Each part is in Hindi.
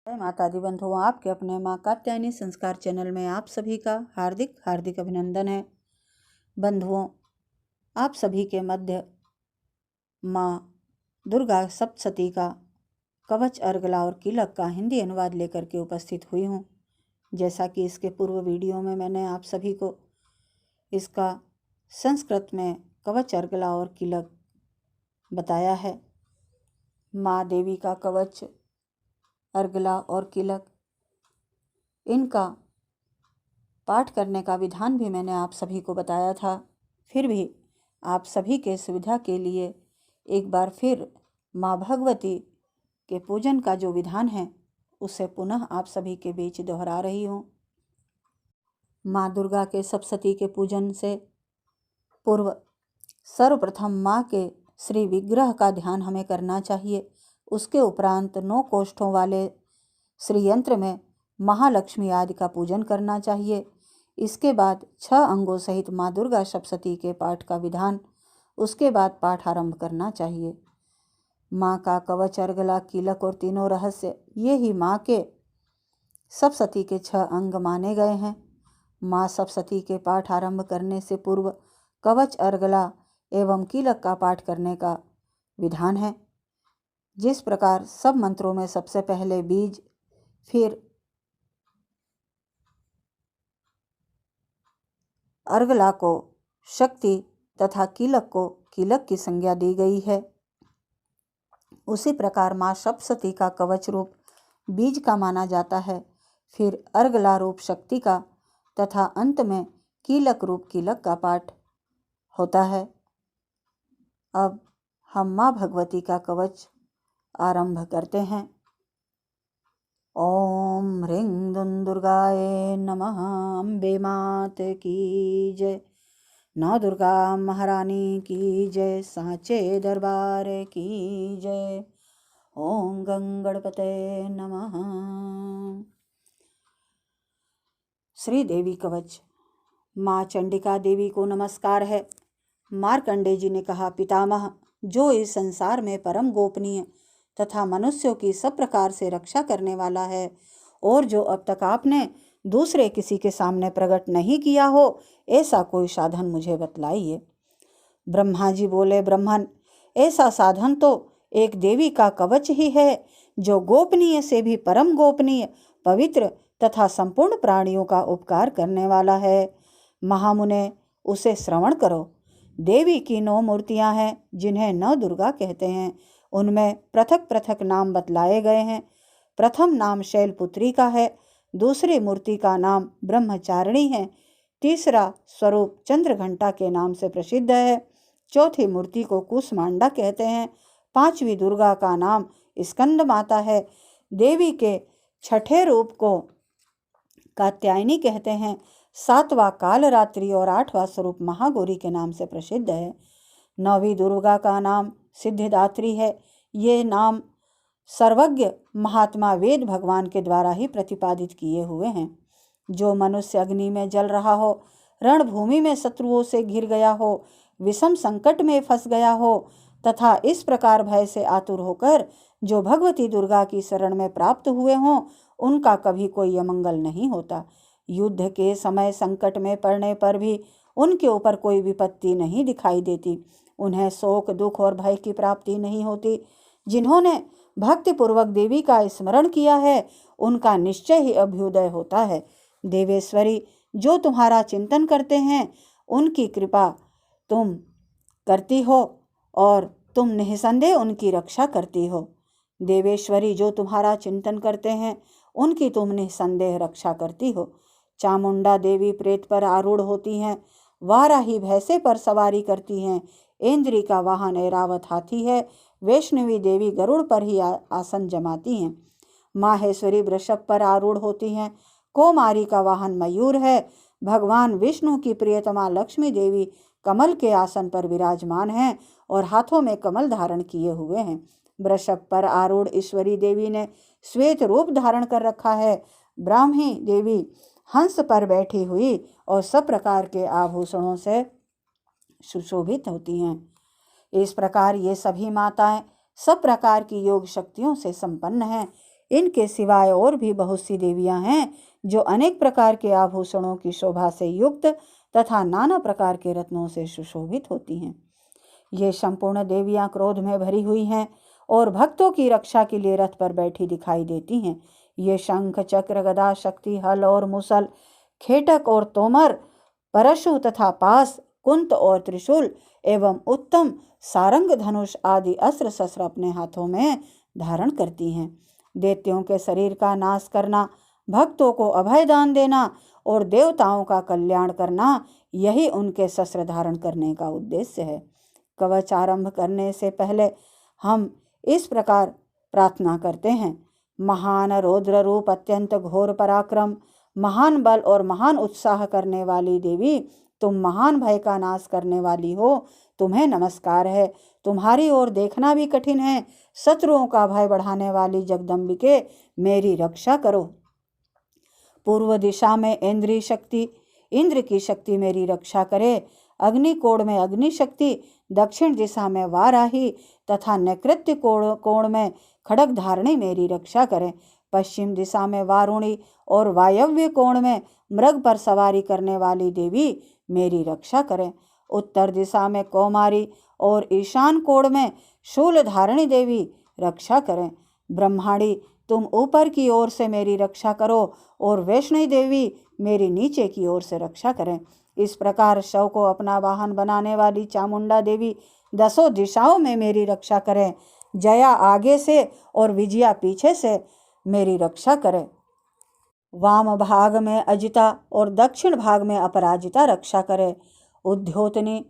जय माता दी बंधुओं, आपके अपने माँ कात्यायनी संस्कार चैनल में आप सभी का हार्दिक हार्दिक अभिनंदन है। बंधुओं, आप सभी के मध्य माँ दुर्गा सप्तशती का कवच, अर्गला और कीलक का हिंदी अनुवाद लेकर के उपस्थित हुई हूँ। जैसा कि इसके पूर्व वीडियो में मैंने आप सभी को इसका संस्कृत में कवच, अर्गला और कीलक बताया है। माँ देवी का कवच, अर्गला और कीलक, इनका पाठ करने का विधान भी मैंने आप सभी को बताया था। फिर भी आप सभी के सुविधा के लिए एक बार फिर माँ भगवती के पूजन का जो विधान है उसे पुनः आप सभी के बीच दोहरा रही हूँ। माँ दुर्गा के सप्तशती के पूजन से पूर्व सर्वप्रथम माँ के श्री विग्रह का ध्यान हमें करना चाहिए। उसके उपरांत 9 कोष्ठों वाले श्री यंत्र में महालक्ष्मी आदि का पूजन करना चाहिए। इसके बाद 6 अंगों सहित माँ दुर्गा सप्तशती के पाठ का विधान, उसके बाद पाठ आरंभ करना चाहिए। माँ का कवच, अर्गला, कीलक और तीनों रहस्य, ये ही माँ के सप्तशती के 6 अंग माने गए हैं। माँ सप्तशती के पाठ आरंभ करने से पूर्व कवच, अर्गला एवं कीलक का पाठ करने का विधान है। जिस प्रकार सब मंत्रों में सबसे पहले बीज, फिर अर्गला को शक्ति तथा कीलक को कीलक की संज्ञा दी गई है, उसी प्रकार माँ सप्तशती का कवच रूप बीज का माना जाता है, फिर अर्गला रूप शक्ति का तथा अंत में कीलक रूप कीलक का पाठ होता है। अब हम माँ भगवती का कवच आरंभ करते हैं। ओम ह्रीं दुं दुर्गाय नमः। अम्बे मात की जय। नौ दुर्गा महारानी की जय। सांचे दरबार की जय। ओम गंगणपते नमः। श्री देवी कवच। माँ चंडिका देवी को नमस्कार है। मार्कंडेय जी ने कहा, पितामह, जो इस संसार में परम गोपनीय तथा मनुष्यों की सब प्रकार से रक्षा करने वाला है और जो अब तक आपने दूसरे किसी के सामने प्रकट नहीं किया हो, ऐसा कोई साधन मुझे बतलाइए। ब्रह्मा जी बोले, ब्रह्मन, ऐसा साधन तो एक देवी का कवच ही है, जो गोपनीय से भी परम गोपनीय, पवित्र तथा संपूर्ण प्राणियों का उपकार करने वाला है। महामुने, उसे श्रवण करो। देवी की 9 मूर्तियां हैं, जिन्हें 9 दुर्गा कहते हैं। उनमें पृथक पृथक नाम बतलाए गए हैं। प्रथम नाम शैलपुत्री का है, दूसरी मूर्ति का नाम ब्रह्मचारिणी है, तीसरा स्वरूप चंद्रघंटा के नाम से प्रसिद्ध है, चौथी मूर्ति को कुसमांडा कहते हैं, 5वीं दुर्गा का नाम स्कंद माता है, देवी के 6ठे रूप को कात्यायनी कहते हैं, 7वां कालरात्रि और 8वां स्वरूप महागौरी के नाम से प्रसिद्ध है। 9वीं दुर्गा का नाम सिद्धिदात्री है। ये नाम सर्वज्ञ महात्मा वेद भगवान के द्वारा ही प्रतिपादित किए हुए हैं। जो मनुष्य अग्नि में जल रहा हो, रणभूमि में शत्रुओं से घिर गया हो, विषम संकट में फंस गया हो तथा इस प्रकार भय से आतुर होकर जो भगवती दुर्गा की शरण में प्राप्त हुए हों, उनका कभी कोई अमंगल नहीं होता। युद्ध के समय संकट में पड़ने पर भी उनके ऊपर कोई विपत्ति नहीं दिखाई देती। उन्हें शोक, दुख और भय की प्राप्ति नहीं होती। जिन्होंने भक्तिपूर्वक देवी का स्मरण किया है, उनका निश्चय ही अभ्युदय होता है। देवेश्वरी, जो तुम्हारा चिंतन करते हैं, उनकी कृपा तुम करती हो और तुम निःसंदेह उनकी रक्षा करती हो। देवेश्वरी, जो तुम्हारा चिंतन करते हैं, उनकी तुम निःसंदेह रक्षा करती हो। चामुंडा देवी प्रेत पर आरूढ़ होती हैं, वाराही भैंसे पर सवारी करती हैं, इंद्री का वाहन ऐरावत हाथी है, वैष्णवी देवी गरुड़ पर ही आसन जमाती हैं, माहेश्वरी वृषभ पर आरूढ़ होती हैं, कौमारी का वाहन मयूर है, भगवान विष्णु की प्रियतमा लक्ष्मी देवी कमल के आसन पर विराजमान हैं और हाथों में कमल धारण किए हुए हैं। वृषभ पर आरूढ़ ईश्वरी देवी ने श्वेत रूप धारण कर रखा है। ब्राह्मी देवी हंस पर बैठी हुई और सब प्रकार के आभूषणों से सुशोभित होती हैं। इस प्रकार ये सभी माताएं सब प्रकार की योग शक्तियों से संपन्न हैं। इनके सिवाय और भी बहुत सी देवियां हैं जो अनेक प्रकार के आभूषणों की शोभा से युक्त तथा नाना प्रकार के रत्नों से सुशोभित होती हैं। ये संपूर्ण देवियां क्रोध में भरी हुई हैं और भक्तों की रक्षा के लिए रथ पर बैठी दिखाई देती हैं। ये शंख, चक्र, गदा, शक्ति, हल और मुसल, खेटक और तोमर, परशु तथा पास, कुंत और त्रिशूल एवं उत्तम सारंग, धनुष आदि अस्त्र शस्त्र अपने हाथों में धारण करती हैं। दैत्यों के शरीर का नाश करना, भक्तों को अभय दान देना और देवताओं का कल्याण करना, यही उनके शस्त्र धारण करने का उद्देश्य है। कवच आरंभ करने से पहले हम इस प्रकार प्रार्थना करते हैं। महान रौद्र रूप, अत्यंत घोर पराक्रम, महान बल और महान उत्साह करने वाली देवी, तुम महान भय का नाश करने वाली हो, तुम्हें नमस्कार है। तुम्हारी ओर देखना भी कठिन है। शत्रुओं का भय बढ़ाने वाली जगदम्बिके, मेरी रक्षा करो। पूर्व दिशा में इंद्री शक्ति, इंद्र की शक्ति मेरी रक्षा करे। अग्निकोण में अग्नि शक्ति, दक्षिण दिशा में वाराही तथा नैकृत्य कोण में खड्ग धारणी मेरी रक्षा करें। पश्चिम दिशा में वारुणी और वायव्य कोण में मृग पर सवारी करने वाली देवी मेरी रक्षा करें। उत्तर दिशा में कौमारी और ईशान कोण में शूल धारणी देवी रक्षा करें। ब्रह्माणी, तुम ऊपर की ओर से मेरी रक्षा करो और वैष्णवी देवी मेरी नीचे की ओर से रक्षा करें। इस प्रकार शव को अपना वाहन बनाने वाली चामुंडा देवी दसों दिशाओं में मेरी रक्षा करें। जया आगे से और विजया पीछे से मेरी रक्षा करें। वाम भाग में अजिता और दक्षिण भाग में अपराजिता रक्षा करे। उद्योतनी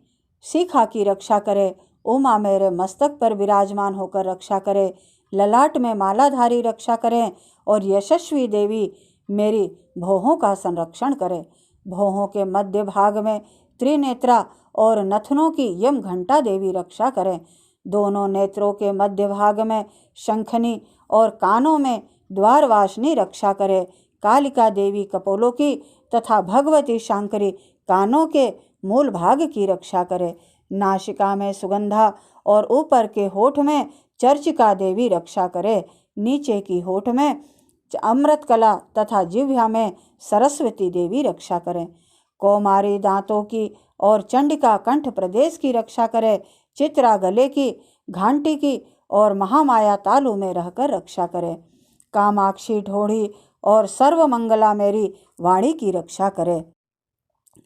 शिखा की रक्षा करे। उमा मेरे मस्तक पर विराजमान होकर रक्षा करे। ललाट में मालाधारी रक्षा करें और यशस्वी देवी मेरी भौहों का संरक्षण करे। भौहों के मध्य भाग में त्रिनेत्रा और नथनों की यम घंटा देवी रक्षा करें। दोनों नेत्रों के मध्य भाग में शंखनी और कानों में द्वारवासिनी रक्षा करे। कालिका देवी कपोलों की तथा भगवती शांकरी कानों के मूल भाग की रक्षा करे। नासिका में सुगंधा और ऊपर के होठ में चर्चिका देवी रक्षा करे। नीचे की होठ में अमृत कला तथा जिह्वा में सरस्वती देवी रक्षा करें। कौमारी दांतों की और चंडिका कंठ प्रदेश की रक्षा करे। चित्रा गले की, घंटी की और महामाया तालु में रहकर रक्षा करे। कामाक्षी ढोढ़ी और सर्वमंगला मेरी वाणी की रक्षा करे।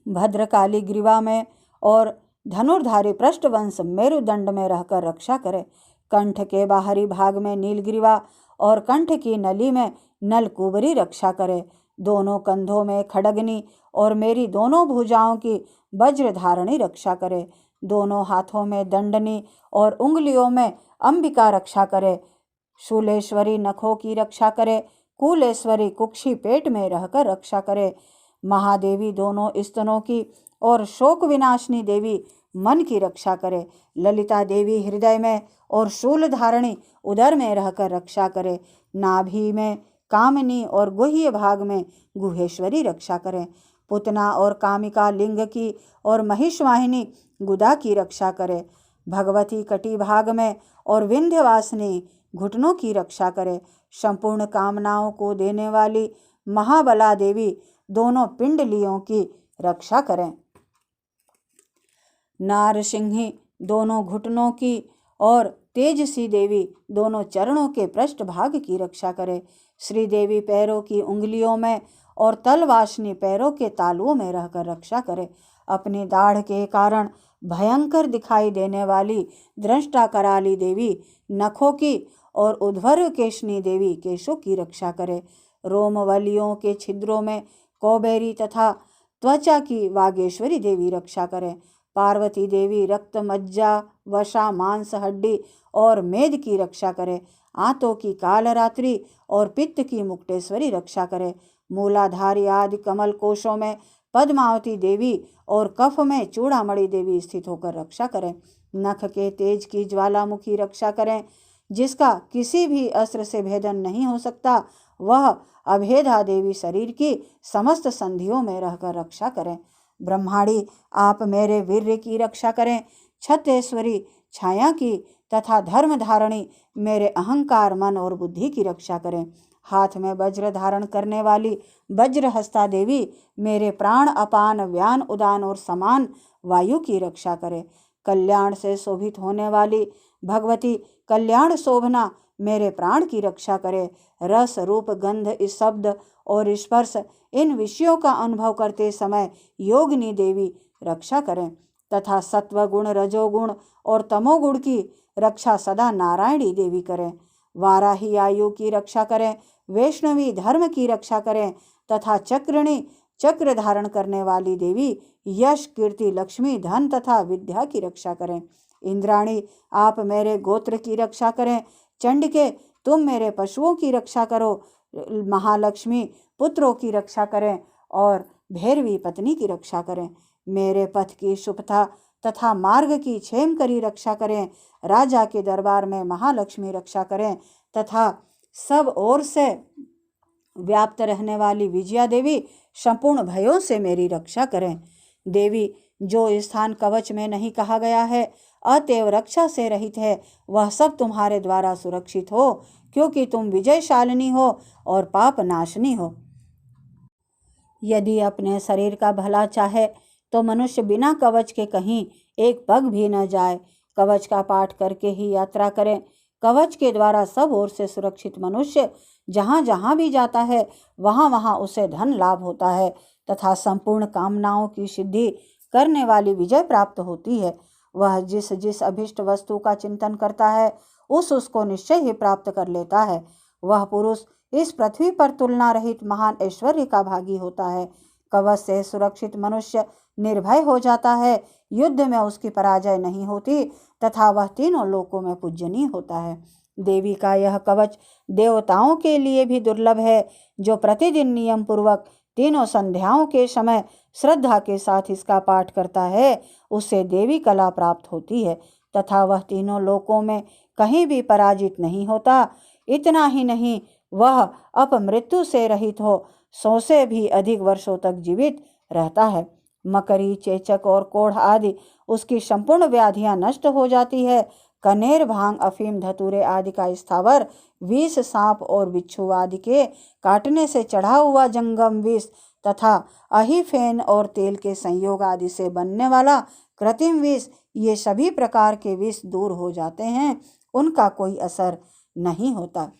भद्रकाली ग्रीवा में और धनुर्धारी पृष्ठवंश मेरुदंड में रहकर रक्षा करे। कंठ के बाहरी भाग में नीलग्रीवा और कंठ की नली में नलकुबरी रक्षा करे। दोनों कंधों में खड्गनी और मेरी दोनों भुजाओं की वज्रधारणी रक्षा करे। दोनों हाथों में दंडनी और उंगलियों में अंबिका रक्षा करे। शूलेश्वरी नखों की रक्षा करे। कुलेश्वरी कुक्षी पेट में रहकर रक्षा करे। महादेवी दोनों स्तनों की और शोक विनाशिनी देवी मन की रक्षा करे। ललिता देवी हृदय में और शूल धारणी उदर में रहकर रक्षा करे। नाभि में कामिनी और गुह्य भाग में गुहेश्वरी रक्षा करे। पुतना और कामिका लिंग की और महिषवाहिनी गुदा की रक्षा करे। भगवती कटी भाग में और विंध्यवासिनी घुटनों की रक्षा करे। संपूर्ण कामनाओं को देने वाली महाबला देवी दोनों पिंडलियों की रक्षा करें। नारसिंही दोनों घुटनों की और तेजसी देवी दोनों चरणों के पृष्ठ भाग की रक्षा करे। श्रीदेवी पैरों की उंगलियों में और तलवासिनी पैरों के तालुओं में रहकर रक्षा करे। अपनी दाढ़ के कारण भयंकर दिखाई देने वाली दृष्टा कराली देवी नखों की और उद्भर केशनी देवी केशों की रक्षा करे। रोमवलियों के छिद्रों में कौबेरी तथा त्वचा की वागेश्वरी देवी रक्षा करे। पार्वती देवी रक्त, मज्जा, वसा, मांस, हड्डी और मेद की रक्षा करे। आंतों की कालरात्रि और पित्त की मुक्तेश्वरी रक्षा करे। मूलाधारी आदि कमल कोशों में पद्मावती देवी और कफ में चूड़ामणि देवी स्थित होकर रक्षा करें। नख के तेज की ज्वालामुखी रक्षा करें। जिसका किसी भी अस्त्र से भेदन नहीं हो सकता, वह अभेदा देवी शरीर की समस्त संधियों में रहकर रक्षा करें। ब्रह्माणी, आप मेरे वीर्य की रक्षा करें। छत्तेश्वरी छाया की तथा धर्म धारणी मेरे अहंकार, मन और बुद्धि की रक्षा करें। हाथ में वज्र धारण करने वाली वज्रहस्ता देवी मेरे प्राण, अपान, व्यान, उदान और समान वायु की रक्षा करे। कल्याण से शोभित होने वाली भगवती कल्याण शोभना मेरे प्राण की रक्षा करे। रस, रूप, गंध, शब्द और स्पर्श इन विषयों का अनुभव करते समय योगिनी देवी रक्षा करें तथा सत्व गुण, रजोगुण और तमोगुण की रक्षा सदा नारायणी देवी करें। वाराही आयु की रक्षा करें, वैष्णवी धर्म की रक्षा करें तथा चक्रिणी चक्र धारण करने वाली देवी यश, कीर्ति, लक्ष्मी, धन तथा विद्या की रक्षा करें। इंद्राणी आप मेरे गोत्र की रक्षा करें। चंडिके तुम मेरे पशुओं की रक्षा करो। महालक्ष्मी पुत्रों की रक्षा करें और भैरवी पत्नी की रक्षा करें। मेरे पथ की शुभता तथा मार्ग की क्षेम करी रक्षा करें। राजा के दरबार में महालक्ष्मी रक्षा करें तथा सब ओर से व्याप्त रहने वाली विजया देवी संपूर्ण भयों से मेरी रक्षा करें। देवी जो स्थान कवच में नहीं कहा गया है, अतएव रक्षा से रहित है, वह सब तुम्हारे द्वारा सुरक्षित हो, क्योंकि तुम विजयशालिनी हो और पाप नाशनी हो। यदि अपने शरीर का भला चाहे तो मनुष्य बिना कवच के कहीं एक पग भी न जाए। कवच का पाठ करके ही यात्रा करें। कवच के द्वारा सब ओर से सुरक्षित मनुष्य जहाँ जहाँ भी जाता है वहाँ वहाँ उसे धन लाभ होता है तथा संपूर्ण कामनाओं की सिद्धि करने वाली विजय प्राप्त होती है। वह जिस जिस अभिष्ट वस्तु का चिंतन करता है उसको निश्चय ही प्राप्त कर लेता है। वह पुरुष इस पृथ्वी पर तुलना रहित महान ऐश्वर्य का भागी होता है। कवच से सुरक्षित मनुष्य निर्भय हो जाता है। युद्ध में उसकी पराजय नहीं होती तथा वह तीनों लोकों में पूजनीय होता है। देवी का यह कवच देवताओं के लिए भी दुर्लभ है। जो प्रतिदिन नियम पूर्वक तीनों संध्याओं के समय श्रद्धा के साथ इसका पाठ करता है उससे देवी कला प्राप्त होती है तथा वह तीनों लोकों में कहीं भी पराजित नहीं होता। इतना ही नहीं, वह अपमृत्यु से रहित हो 100 से भी अधिक वर्षों तक जीवित रहता है। मकरी, चेचक और कोढ़ आदि उसकी संपूर्ण व्याधियां नष्ट हो जाती है। कनेर, भांग, अफीम, धतूरे आदि का स्थावर विष, सांप और बिच्छू आदि के काटने से चढ़ा हुआ जंगम विष तथा अहिफेन और तेल के संयोग आदि से बनने वाला कृत्रिम विष, ये सभी प्रकार के विष दूर हो जाते हैं, उनका कोई असर नहीं होता।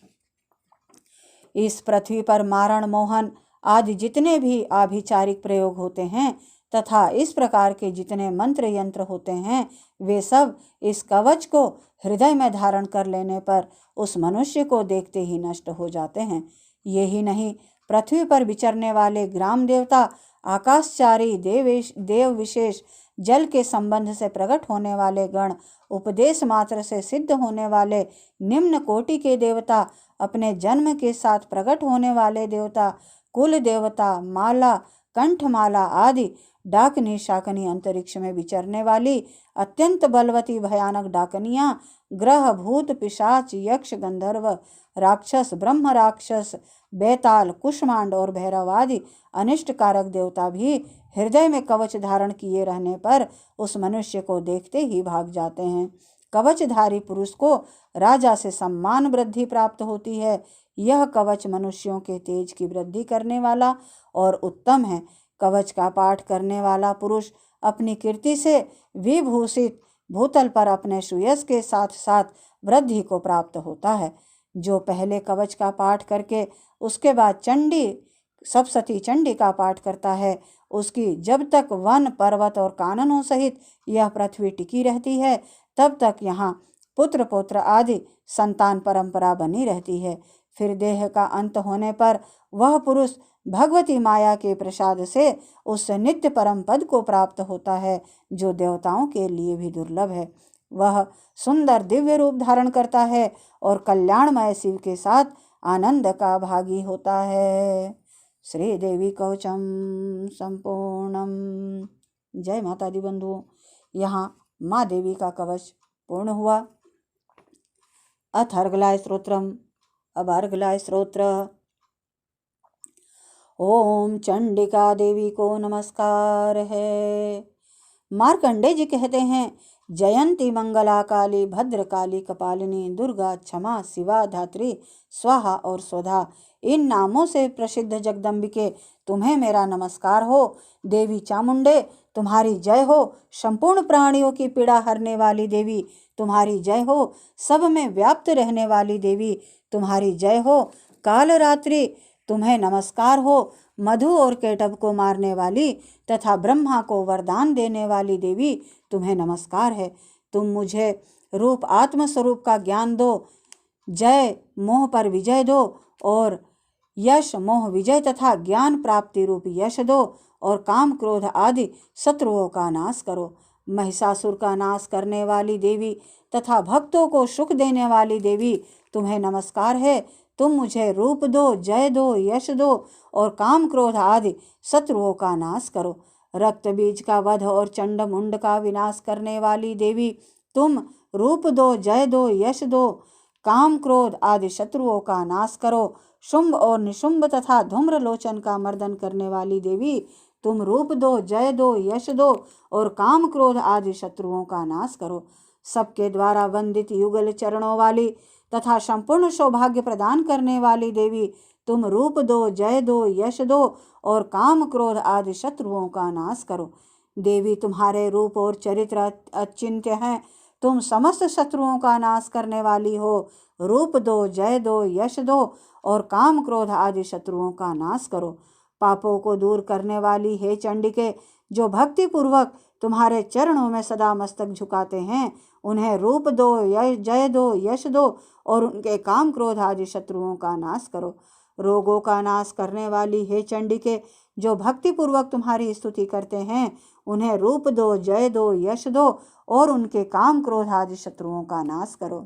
इस पृथ्वी पर मारण, मोहन आदि जितने भी आभिचारिक प्रयोग होते हैं तथा इस प्रकार के जितने मंत्र यंत्र होते हैं वे सब इस कवच को हृदय में धारण कर लेने पर उस मनुष्य को देखते ही नष्ट हो जाते हैं। यही नहीं, पृथ्वी पर विचरने वाले ग्राम देवता, आकाशचारी देव विशेष, जल के संबंध से प्रकट होने वाले गण, उपदेश मात्र से सिद्ध होने वाले निम्न कोटि के देवता, अपने जन्म के साथ प्रकट होने वाले देवता, कुल देवता, माला, कंठमाला आदि, डाकनी, शाकनी, अंतरिक्ष में विचरने वाली अत्यंत बलवती भयानक डाकनियां, ग्रह, भूत, पिशाच, यक्ष, गंधर्व, राक्षस, ब्रह्म राक्षस, बेताल, कुष्मांड और भैरव आदि अनिष्ट कारक देवता भी हृदय में कवच धारण किए रहने पर उस मनुष्य को देखते ही भाग जाते हैं। कवचधारी पुरुष को राजा से सम्मान वृद्धि प्राप्त होती है। यह कवच मनुष्यों के तेज की वृद्धि करने वाला और उत्तम है। कवच का पाठ करने वाला पुरुष अपनी कीर्ति से विभूषित भूतल पर अपने सुयश के साथ साथ वृद्धि को प्राप्त होता है। जो पहले कवच का पाठ करके उसके बाद चंडी, सप्तशती चंडी का पाठ करता है, उसकी जब तक वन, पर्वत और काननों सहित यह पृथ्वी टिकी रहती है तब तक यहाँ पुत्र पौत्र आदि संतान परंपरा बनी रहती है। फिर देह का अंत होने पर वह पुरुष भगवती माया के प्रसाद से उस नित्य परम पद को प्राप्त होता है जो देवताओं के लिए भी दुर्लभ है। वह सुंदर दिव्य रूप धारण करता है और कल्याणमय शिव के साथ आनंद का भागी होता है। श्री देवी कवचम संपूर्णम। जय माता दी बंधुओं। यहाँ माँ देवी का कवच पूर्ण हुआ। अथ अर्गलाय स्त्रोत्रम। अब अर्गलाय स्त्रोत्र। ओम चंडिका देवी को नमस्कार है। मार्कंडेय जी कहते हैं, जयंती मंगला काली भद्रकाली कपालिनी दुर्गा क्षमा शिवा धात्री स्वाहा और स्वधा, इन नामों से प्रसिद्ध जगदम्बिके तुम्हें मेरा नमस्कार हो। देवी चामुंडे तुम्हारी जय हो। संपूर्ण प्राणियों की पीड़ा हरने वाली देवी तुम्हारी जय हो। सब में व्याप्त रहने वाली देवी तुम्हारी जय हो। काल रात्रि तुम्हें नमस्कार हो। मधु और केटभ को मारने वाली तथा ब्रह्मा को वरदान देने वाली देवी तुम्हें नमस्कार है। तुम मुझे रूप आत्म स्वरूप का ज्ञान दो, जय मोह पर विजय दो और यश मोह विजय तथा ज्ञान प्राप्ति रूप यश दो और काम क्रोध आदि शत्रुओं का नाश करो। महिषासुर का नाश करने वाली देवी तथा भक्तों को सुख देने वाली देवी तुम्हें नमस्कार है। तुम मुझे रूप दो, जय दो, यश दो और काम क्रोध आदि शत्रुओं का नाश करो। रक्त बीज का वध और चंड मुंड का विनाश करने वाली देवी तुम रूप दो, जय दो, यश दो, काम क्रोध आदि शत्रुओं का नाश करो। शुंभ और निशुंभ तथा धूम्र लोचन का मर्दन करने वाली देवी तुम रूप दो, जय दो, यश दो और काम क्रोध आदि शत्रुओं का नाश करो। सबके द्वारा वंदित युगल चरणों वाली तथा संपूर्ण सौभाग्य प्रदान करने वाली देवी तुम रूप दो, जय दो, यश दो और काम क्रोध आदि शत्रुओं का नाश करो। देवी तुम्हारे रूप और चरित्र अचिंत्य हैं। तुम समस्त शत्रुओं का नाश करने वाली हो। रूप दो, जय दो, यश दो और काम क्रोध आदि शत्रुओं का नाश करो। पापों को दूर करने वाली हे चंडिके, जो भक्ति पूर्वक तुम्हारे चरणों में सदा मस्तक झुकाते हैं, उन्हें रूप दो, जय दो, यश दो और उनके काम क्रोध आदि शत्रुओं का नाश करो। रोगों का नाश करने वाली हे चंडिके, जो भक्ति पूर्वक तुम्हारी स्तुति करते हैं, उन्हें रूप दो, जय दो, यश दो और उनके काम क्रोध आदि शत्रुओं का नाश करो।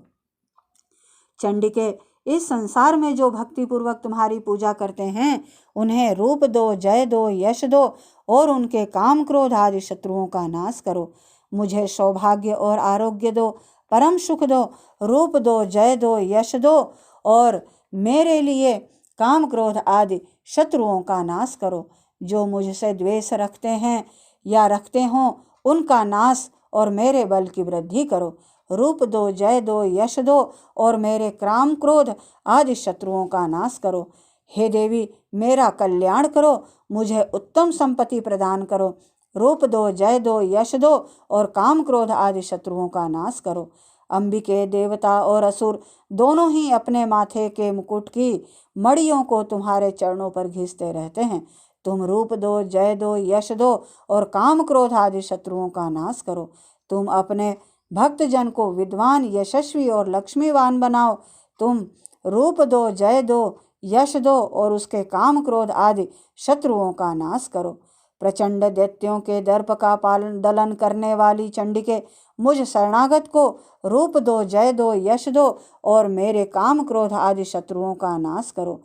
चंडिके, इस संसार में जो भक्ति पूर्वक तुम्हारी पूजा करते हैं, उन्हें रूप दो, जय दो, यश दो और उनके काम क्रोध आदि शत्रुओं का नाश करो। मुझे सौभाग्य और आरोग्य दो, परम सुख दो। रूप दो, जय दो, यश दो और मेरे लिए काम क्रोध आदि शत्रुओं का नाश करो। जो मुझसे द्वेष रखते हैं या रखते हों, उनका नाश और मेरे बल की वृद्धि करो। रूप दो, जय दो, यश दो और मेरे काम क्रोध आदि शत्रुओं का नाश करो। हे देवी, मेरा कल्याण करो, मुझे उत्तम संपत्ति प्रदान करो। रूप दो, जय दो, यश दो और काम क्रोध आदि शत्रुओं का नाश करो। अंबिके, देवता और असुर दोनों ही अपने माथे के मुकुट की मड़ियों को तुम्हारे चरणों पर घिसते रहते हैं। तुम रूप दो, जय दो, यश दो और काम क्रोध आदि शत्रुओं का नाश करो। तुम अपने भक्तजन को विद्वान, यशस्वी और लक्ष्मीवान बनाओ। तुम रूप दो, जय दो, यश दो और उसके काम क्रोध आदि शत्रुओं का नाश करो। प्रचंड दैत्यों के दर्प का दलन करने वाली चंडिके, मुझ शरणागत को रूप दो, जय दो, यश दो और मेरे काम क्रोध आदि शत्रुओं का नाश करो।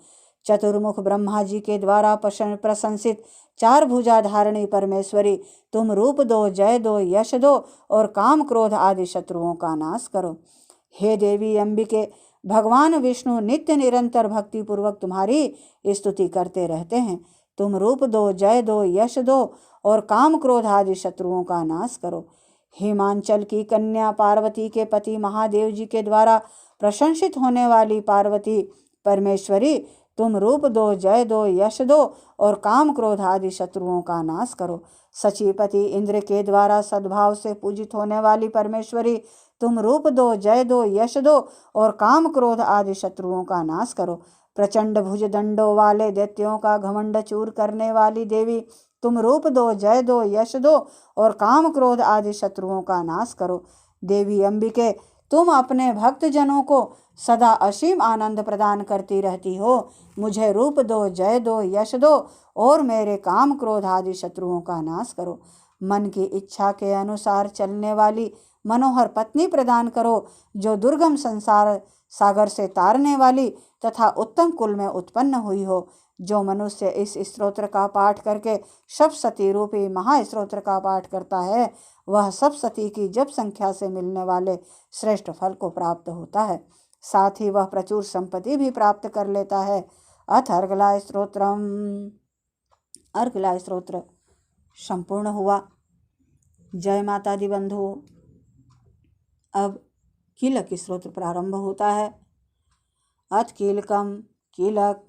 चतुर्मुख ब्रह्मा जी के द्वारा प्रशंसित चार भुजा धारणी परमेश्वरी, तुम रूप दो, जय दो, यश दो और काम क्रोध आदि शत्रुओं का नाश करो। हे देवी अंबिके, भगवान विष्णु नित्य निरंतर भक्ति पूर्वक तुम्हारी स्तुति करते रहते हैं। तुम रूप दो, जय दो, यश दो और काम क्रोध आदि शत्रुओं का नाश करो। हिमांचल की कन्या पार्वती के पति महादेव जी के द्वारा प्रशंसित होने वाली पार्वती परमेश्वरी, तुम रूप दो, जय दो, यश दो और काम क्रोध आदि शत्रुओं का नाश करो। सचीपति इंद्र के द्वारा सद्भाव से पूजित होने वाली परमेश्वरी, तुम रूप दो, जय दो, यश दो और काम क्रोध आदि शत्रुओं का नाश करो। प्रचंड भुज दंडों वाले दैत्यों का घमंड चूर करने वाली देवी, तुम रूप दो, जय दो, यश दो और काम क्रोध आदि शत्रुओं का नाश करो। देवी अंबिके, तुम अपने भक्तजनों को सदा असीम आनंद प्रदान करती रहती हो। मुझे रूप दो, जय दो, यश दो और मेरे काम क्रोध आदि शत्रुओं का नाश करो। मन की इच्छा के अनुसार चलने वाली मनोहर पत्नी प्रदान करो, जो दुर्गम संसार सागर से तारने वाली तथा उत्तम कुल में उत्पन्न हुई हो। जो मनुष्य इस स्तोत्र का पाठ करके सप्तशती रूपी महास्तोत्र का पाठ करता है, वह सप्तशती की जप संख्या से मिलने वाले श्रेष्ठ फल को प्राप्त होता है। साथ ही वह प्रचुर संपत्ति भी प्राप्त कर लेता है। अथ अर्गला स्तोत्रम। अर्गला स्तोत्र संपूर्ण हुआ। जय माता दी बंधुओं। अब कीलक स्तोत्र प्रारंभ होता है। अथ कीलकम कीलक।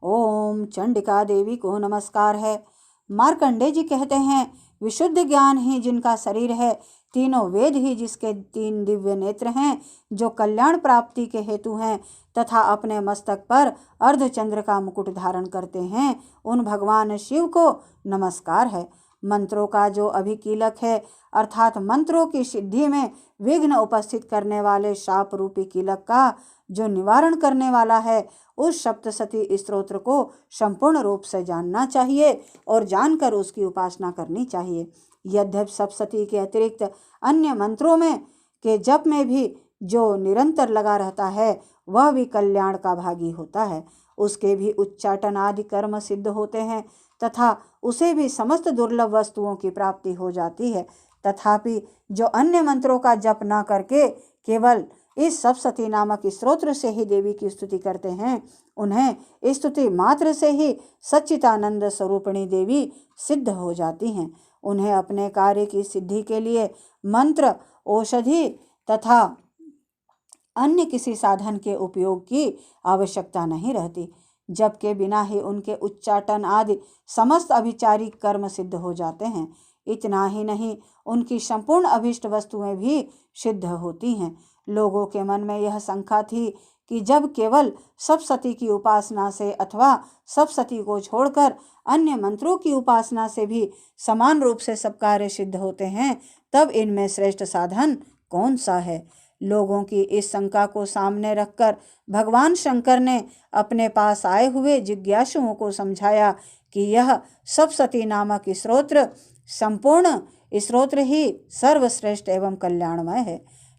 ओम चंडिका देवी को नमस्कार है। मार्कंडे जी कहते हैं, विशुद्ध ज्ञान ही जिनका शरीर है, तीनों वेद ही जिसके 3 दिव्य नेत्र हैं, जो कल्याण प्राप्ति के हेतु हैं तथा अपने मस्तक पर अर्धचंद्र का मुकुट धारण करते हैं, उन भगवान शिव को नमस्कार है। मंत्रों का जो अभिकीलक है, अर्थात मंत्रों की सिद्धि में विघ्न उपस्थित करने वाले शाप रूपी कीलक का जो निवारण करने वाला है, उस सप्तशती स्तोत्र को संपूर्ण रूप से जानना चाहिए और जानकर उसकी उपासना करनी चाहिए। यद्यपि सप्तशती के अतिरिक्त अन्य मंत्रों में के जप में भी जो निरंतर लगा रहता है, वह भी कल्याण का भागी होता है। उसके भी उच्चाटन आदि कर्म सिद्ध होते हैं तथा उसे भी समस्त दुर्लभ वस्तुओं की प्राप्ति हो जाती है। तथापि जो अन्य मंत्रों का जप न करके केवल इस सप्तशती नामक स्तोत्र से ही देवी की स्तुति करते हैं, उन्हें स्तुति मात्र से ही सच्चिदानंद स्वरूपिणी देवी सिद्ध हो जाती हैं। उन्हें अपने कार्य की सिद्धि के लिए मंत्र, औषधि तथा अन्य किसी साधन के उपयोग की आवश्यकता नहीं रहती। जप के बिना ही उनके उच्चाटन आदि समस्त अभिचारिक कर्म सिद्ध हो जाते हैं। इतना ही नहीं, उनकी संपूर्ण अभिष्ट वस्तुएं भी सिद्ध होती हैं। लोगों के मन में यह शंका थी कि जब केवल सप्तशती की उपासना से अथवा सप्तशती को छोड़कर अन्य मंत्रों की उपासना से भी समान रूप से सब कार्य सिद्ध होते हैं, तब इनमें श्रेष्ठ साधन कौन सा है। लोगों की इस शंका को सामने रखकर भगवान शंकर ने अपने पास आए हुए जिज्ञासुओं को समझाया कि यह सप्तशती नामक स्तोत्र संपूर्ण स्तोत्र ही सर्वश्रेष्ठ एवं कल्याणमय है।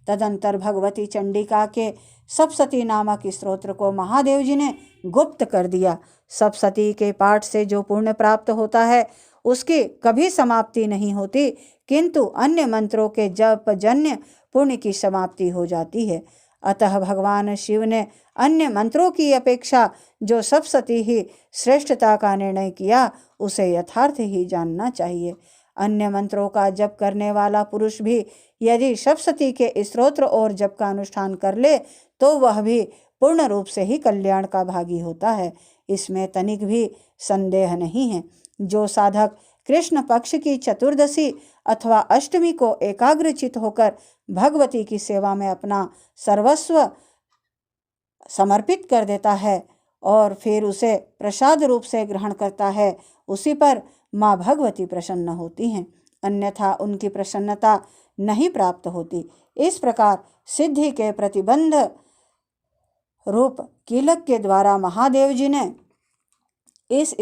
तदंतर भगवती चंडिका के सप्तशती नामक स्तोत्र को महादेव जी ने गुप्त कर दिया। सप्तशती के पाठ से जो पुण्य प्राप्त होता है, उसकी कभी समाप्ति नहीं होती, किंतु अन्य मंत्रों के जप जन्य पुण्य की समाप्ति हो जाती है। अतः भगवान शिव ने अन्य मंत्रों की अपेक्षा जो सप्तशती ही श्रेष्ठता का निर्णय किया, उसे यथार्थ ही जानना चाहिए। अन्य मंत्रों का जप करने वाला पुरुष भी यदि सप्तशती के स्तोत्र और जप का अनुष्ठान कर ले, तो वह भी पूर्ण रूप से ही कल्याण का भागी होता है। इसमें तनिक भी संदेह नहीं है। जो साधक कृष्ण पक्ष की चतुर्दशी अथवा अष्टमी को एकाग्रचित होकर भगवती की सेवा में अपना सर्वस्व समर्पित कर देता है और फिर उसे प्रसाद रूप से ग्रहण करता है, उसी पर माँ भगवती प्रसन्न होती हैं, अन्यथा उनकी प्रसन्नता नहीं प्राप्त होती। इस प्रकार सिद्धि के प्रतिबंध रूप कीलक के द्वारा महादेव जी ने इस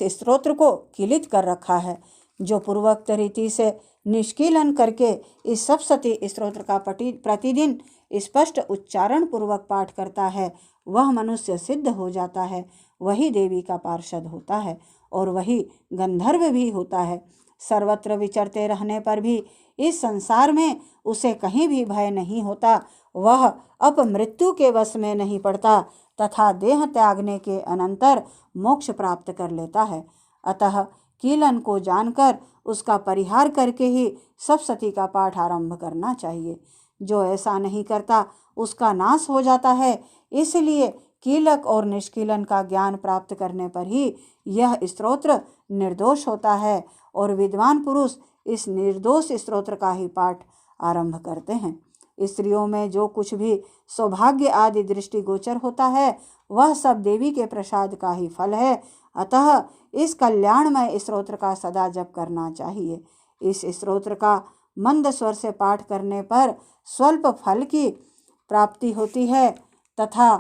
स्तोत्र को कीलित कर रखा है। जो पूर्वोक्त रीति से निष्कीलन करके इस सप्तशती स्तोत्र का प्रतिदिन स्पष्ट उच्चारण पूर्वक पाठ करता है, वह मनुष्य सिद्ध हो जाता है, वही देवी का पार्षद होता है और वही गंधर्व भी होता है। सर्वत्र विचरते रहने पर भी इस संसार में उसे कहीं भी भय नहीं होता। वह अपमृत्यु के वश में नहीं पड़ता तथा देह त्यागने के अनंतर मोक्ष प्राप्त कर लेता है। अतः कीलन को जानकर उसका परिहार करके ही सप्तशती का पाठ आरंभ करना चाहिए। जो ऐसा नहीं करता, उसका नाश हो जाता है। इसलिए कीलक और निष्कीलन का ज्ञान प्राप्त करने पर ही यह स्तोत्र निर्दोष होता है और विद्वान पुरुष इस निर्दोष स्तोत्र का ही पाठ आरंभ करते हैं। स्त्रियों में जो कुछ भी सौभाग्य आदि दृष्टि गोचर होता है, वह सब देवी के प्रसाद का ही फल है। अतः इस कल्याणमय स्तोत्र का सदा जप करना चाहिए। इस स्तोत्र का मंद स्वर से पाठ करने पर स्वल्प फल की प्राप्ति होती है तथा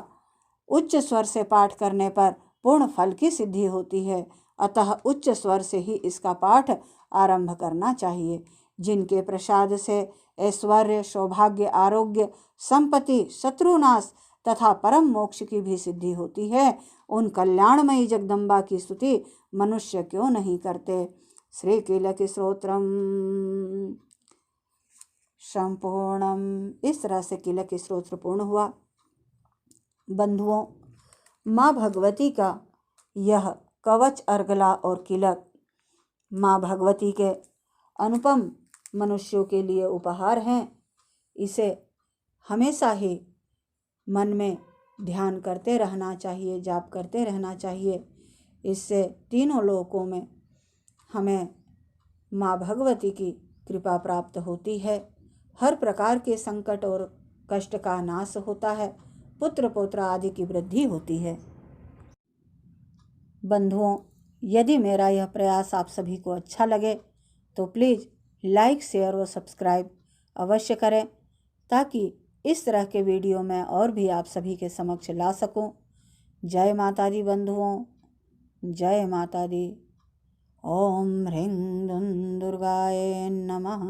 उच्च स्वर से पाठ करने पर पूर्ण फल की सिद्धि होती है। अतः उच्च स्वर से ही इसका पाठ आरंभ करना चाहिए। जिनके प्रसाद से ऐश्वर्य, सौभाग्य, आरोग्य, संपत्ति, शत्रुनाश तथा परम मोक्ष की भी सिद्धि होती है, उन कल्याणमयी जगदम्बा की स्तुति मनुष्य क्यों नहीं करते। श्री कीलक स्तोत्रम संपूर्णम। इस तरह से कीलक स्तोत्र पूर्ण हुआ। बंधुओं, माँ भगवती का यह कवच, अर्गला और कीलक माँ भगवती के अनुपम मनुष्यों के लिए उपहार हैं। इसे हमेशा ही मन में ध्यान करते रहना चाहिए, जाप करते रहना चाहिए। इससे तीनों लोकों में हमें माँ भगवती की कृपा प्राप्त होती है। हर प्रकार के संकट और कष्ट का नाश होता है, पुत्र पौत्र आदि की वृद्धि होती है। बंधुओं, यदि मेरा यह प्रयास आप सभी को अच्छा लगे तो प्लीज़ लाइक, शेयर और सब्सक्राइब अवश्य करें, ताकि इस तरह के वीडियो मैं और भी आप सभी के समक्ष ला सकूं। जय माता दी बंधुओं, जय माता दी। ओम ह्रीं दुर्गाय नमः।